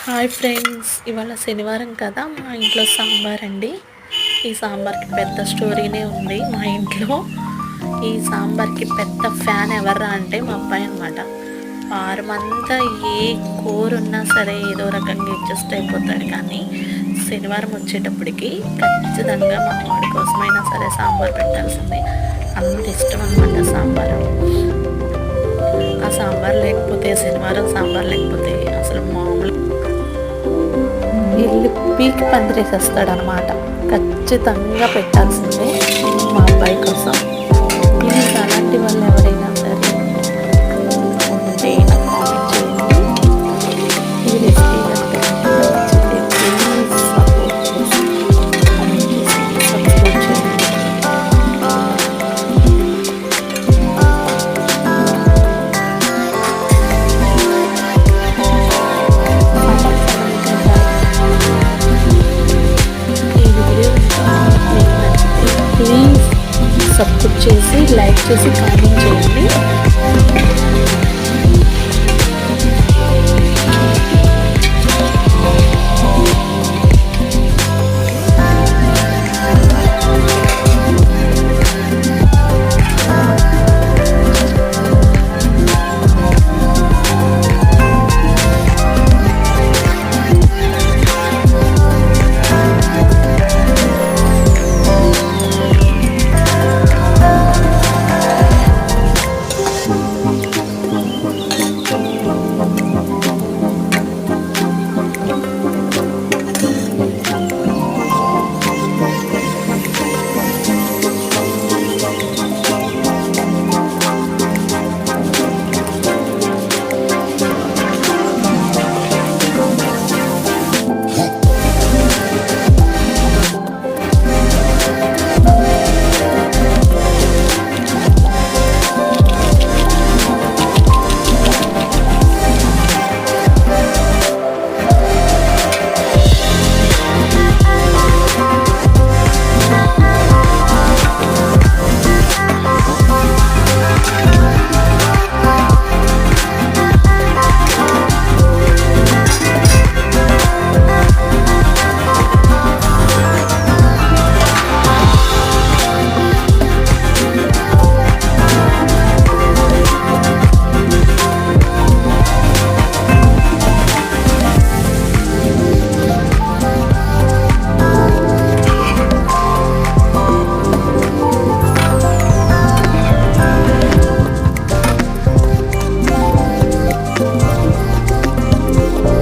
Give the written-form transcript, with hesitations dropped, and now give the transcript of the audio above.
Hi friends, ఇవాళ శనివారం కదా మా ఇంట్లో సాంబార్ అండి. ఈ సాంబార్కి పెద్ద స్టోరీనే ఉంది మా ఇంట్లో. ఈ సాంబార్కి పెద్ద ఫ్యాన్ ఎవర్రా అంటే మా అబ్బాయి అనమాట. వారమంతా ఏ కూర ఉన్నా సరే ఏదో రకంగా అడ్జస్ట్ అయిపోతాడు, కానీ శనివారం వచ్చేటప్పటికి ఖచ్చితంగా మా వాడి కోసమైనా సరే సాంబార్ పెట్టాల్సిందే. అంత ఇష్టం అనమాట సాంబారు. ఆ సాంబార్ లేకపోతే, శనివారం సాంబార్ లేకపోతే అసలు మామూలు ఇల్లు పీకి పందిరేసేస్తాడనమాట. ఖచ్చితంగా పెట్టాల్సిందే మా అబ్బాయి కోసం. ప్లీజ్ అలాంటి వాళ్ళు ఎవరైనా సరే ఉంటే నాకు కామెంట్ చేయండి. ఈ రెసిపీ నచ్చితే ప్లీజ్ సపోర్ట్ చేసి కామెంట్ చేసి సబ్స్క్రైబ్ చేయండి. ప్లీజ్ సపోర్ట్ చేసి లైక్ చేసి కామెంట్ చేయండి.